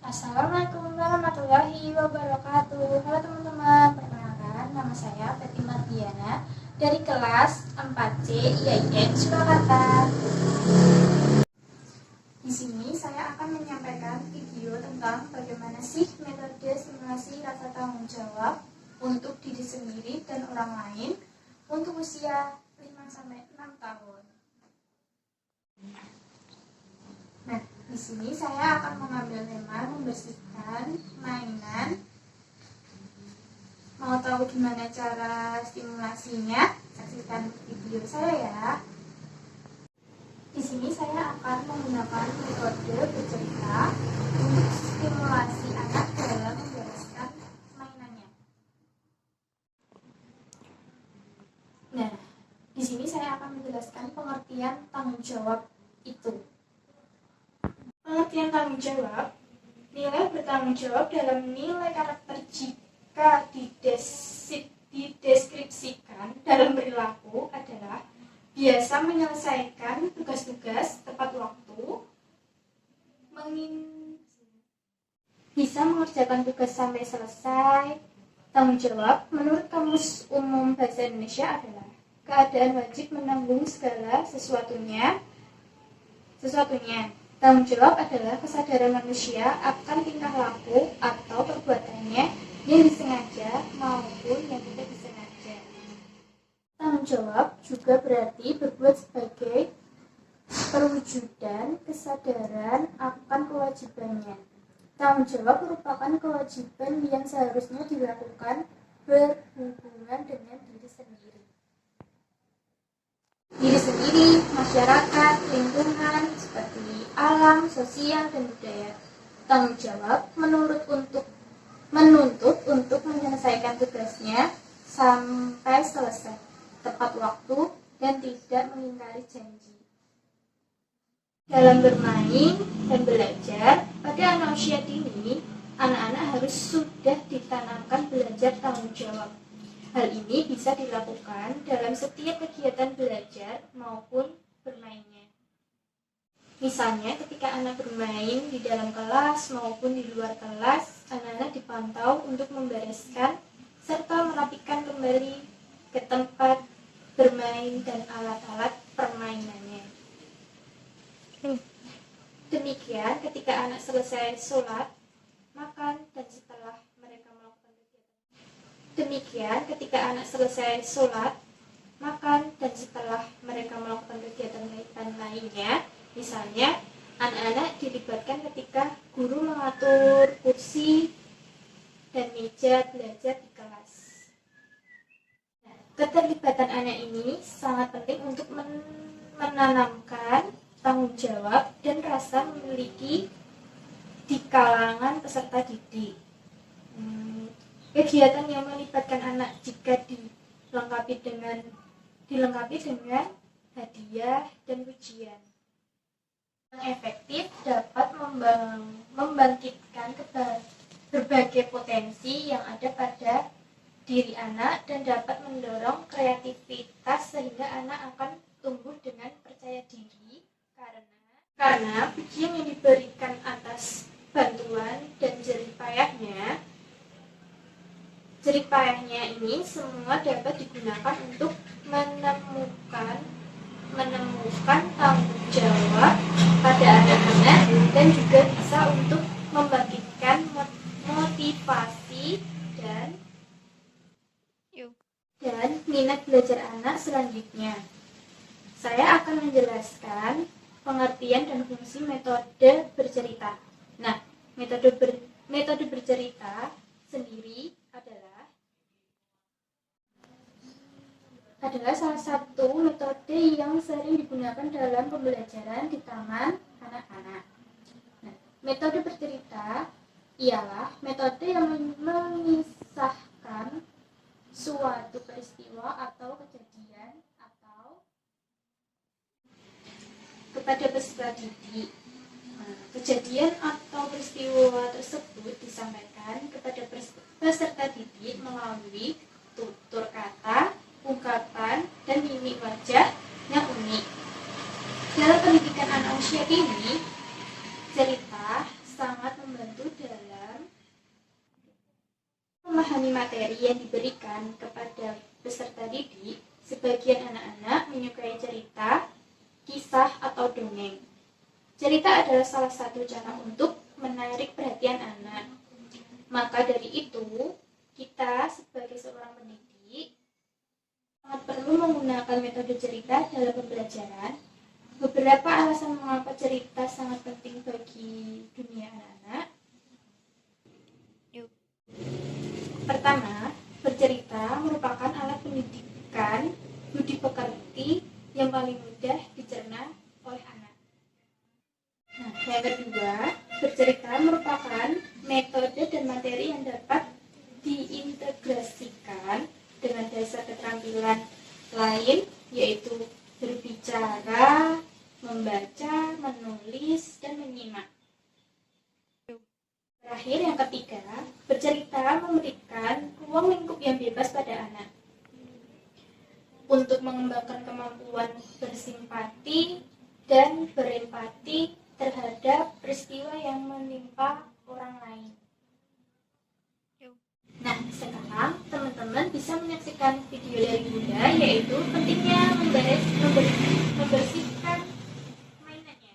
Assalamualaikum warahmatullahi wabarakatuh. Halo teman-teman, perkenalkan nama saya Fatimah Diana dari kelas 4C IAIN Surakarta. Di sini saya akan menyampaikan video tentang bagaimana sih metode simulasi rasa tanggung jawab untuk diri sendiri dan orang lain untuk usia 5-6 tahun. Nah, di sini saya akan mengambil tema membersihkan mainan. Mau tahu gimana cara stimulasinya? Saksikan video saya ya. Di sini saya akan menggunakan metode bercerita untuk stimulasi anak dalam membereskan mainannya. Nah, di sini saya akan menjelaskan pengertian tanggung jawab itu. Pengertian tanggung jawab, nilai bertanggung jawab dalam nilai karakter jika dideskripsikan dalam perilaku adalah biasa menyelesaikan tugas-tugas tepat waktu, bisa mengerjakan tugas sampai selesai. Tanggung jawab menurut Kamus Umum Bahasa Indonesia adalah keadaan wajib menanggung segala sesuatunya. Tanggung jawab adalah kesadaran manusia akan tingkah laku atau perbuatannya yang disengaja maupun yang tidak disengaja. Tanggung jawab juga berarti berbuat sebagai perwujudan kesadaran akan kewajibannya. Tanggung jawab merupakan kewajiban yang seharusnya dilakukan berhubungan dengan diri sendiri, masyarakat, lingkungan, seperti alam, sosial, dan budaya. Tanggung jawab menuntut untuk menyelesaikan tugasnya sampai selesai, tepat waktu, dan tidak mengingkari janji. Dalam bermain dan belajar, pada anak usia dini, anak-anak harus sudah ditanamkan belajar tanggung jawab. Hal ini bisa dilakukan dalam setiap kegiatan belajar maupun bermainnya. Misalnya ketika anak bermain di dalam kelas maupun di luar kelas, anak-anak dipantau untuk membereskan serta merapikan kembali ke tempat bermain dan alat-alat permainannya. Demikian ketika anak selesai sholat, makan, dan setelah mereka melakukan kegiatan lainnya, misalnya anak-anak dilibatkan ketika guru mengatur kursi dan meja belajar di kelas. Keterlibatan anak ini sangat penting untuk menanamkan tanggung jawab dan rasa memiliki di kalangan peserta didik. Kegiatan yang melibatkan anak jika dilengkapi dengan hadiah dan pujian yang efektif dapat membangkitkan berbagai potensi yang ada pada diri anak dan dapat mendorong kreativitas sehingga anak akan tumbuh dengan percaya diri karena pujian yang diberikan atas bantuan dan jerih payahnya ini semua dapat digunakan untuk menemukan tanggung jawab pada anak-anak dan juga bisa untuk membangkitkan motivasi dan minat belajar anak selanjutnya. Saya akan menjelaskan pengertian dan fungsi metode bercerita. Nah, metode bercerita sendiri adalah salah satu metode yang sering digunakan dalam pembelajaran di taman anak-anak. Nah, metode bercerita ialah metode yang mengisahkan suatu peristiwa atau kejadian kepada peserta didik. Kejadian atau peristiwa tersebut disampaikan kepada peserta didik melalui tutur kata, ungkapan, dan mimik wajah yang unik. Dalam pendidikan anak usia dini, cerita sangat membantu yang diberikan kepada peserta didik, sebagian anak-anak menyukai cerita, kisah, atau dongeng. Cerita adalah salah satu cara untuk menarik perhatian anak. Maka dari itu, kita sebagai seorang pendidik sangat perlu menggunakan metode cerita dalam pembelajaran. Beberapa alasan mengapa cerita sangat penting bagi dunia anak-anak. Pertama, bercerita merupakan alat pendidikan budi pekerti yang paling mudah dicerna oleh anak. Nah, yang kedua, bercerita merupakan metode dan materi yang dapat diintegrasikan dengan dasar keterampilan lain, yaitu berbicara, membaca, menulis, dan menyimak. Terakhir, yang ketiga, bercerita memberikan ruang lingkup yang bebas pada anak untuk mengembangkan kemampuan bersimpati dan berempati terhadap peristiwa yang menimpa orang lain. Nah, sekarang teman-teman bisa menyaksikan video dari Bunda, yaitu pentingnya membersihkan mainannya.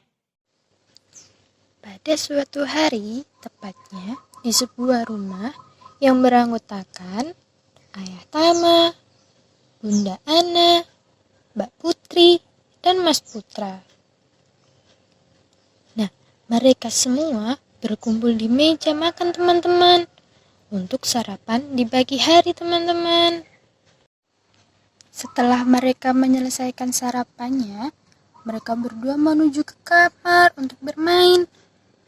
Pada suatu hari, tepatnya di sebuah rumah yang beranggotakan Ayah Tama, Bunda Ana, Mbak Putri, dan Mas Putra. Nah, mereka semua berkumpul di meja makan teman-teman untuk sarapan di pagi hari teman-teman. Setelah mereka menyelesaikan sarapannya, mereka berdua menuju ke kamar untuk bermain.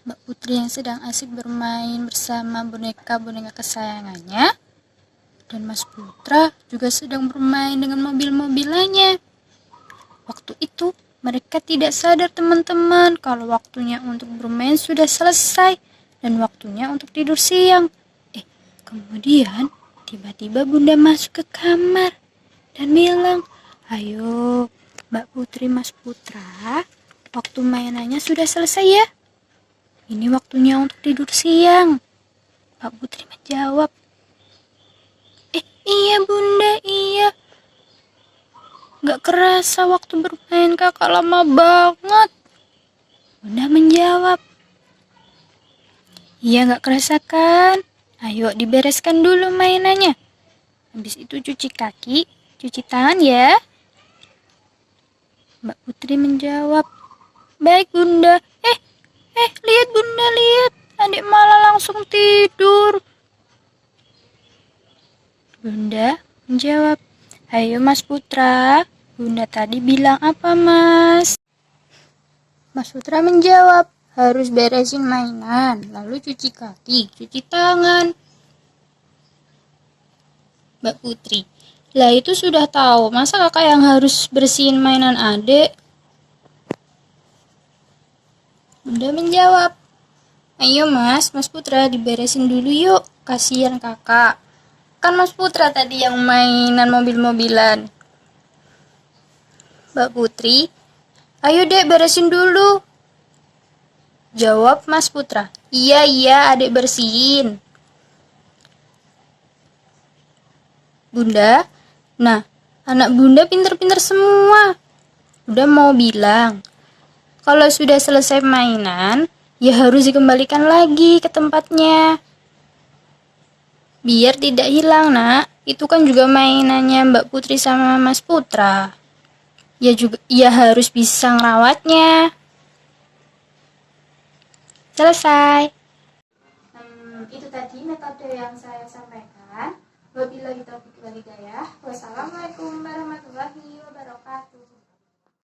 Mbak Putri yang sedang asik bermain bersama boneka-boneka kesayangannya, dan Mas Putra juga sedang bermain dengan mobil-mobilannya. Waktu itu mereka tidak sadar teman-teman kalau waktunya untuk bermain sudah selesai dan waktunya untuk tidur siang. Kemudian tiba-tiba Bunda masuk ke kamar dan bilang, "Ayo Mbak Putri, Mas Putra, waktu mainannya sudah selesai ya. Ini waktunya untuk tidur siang." Mbak Putri menjawab, "Iya Bunda, iya. Gak kerasa waktu bermain kakak lama banget." Bunda menjawab, "Iya gak kerasa kan? Ayo dibereskan dulu mainannya. Habis itu cuci kaki, cuci tangan ya." Mbak Putri menjawab, "Baik Bunda." Lihat Bunda, lihat. Adik malah langsung tidur. Bunda menjawab, "Ayo Mas Putra, Bunda tadi bilang apa Mas?" Mas Putra menjawab, "Harus beresin mainan, lalu cuci kaki, cuci tangan." Mbak Putri, "Lah itu sudah tahu, masa kakak yang harus bersihin mainan adik?" Bunda menjawab, "Ayo Mas Putra diberesin dulu yuk, kasihan kakak. Kan Mas Putra tadi yang mainan mobil-mobilan." Mbak Putri, "Ayo dek beresin dulu." Jawab Mas Putra, Iya adik bersihin." Bunda, nah anak Bunda pinter-pinter semua. Udah mau bilang, kalau sudah selesai mainan, ya harus dikembalikan lagi ke tempatnya. Biar tidak hilang, Nak. Itu kan juga mainannya Mbak Putri sama Mas Putra. Ya harus bisa ngerawatnya. Selesai. Itu tadi metode yang saya sampaikan. Wabillahi taufiq wal hidayah. Wassalamualaikum warahmatullahi wabarakatuh.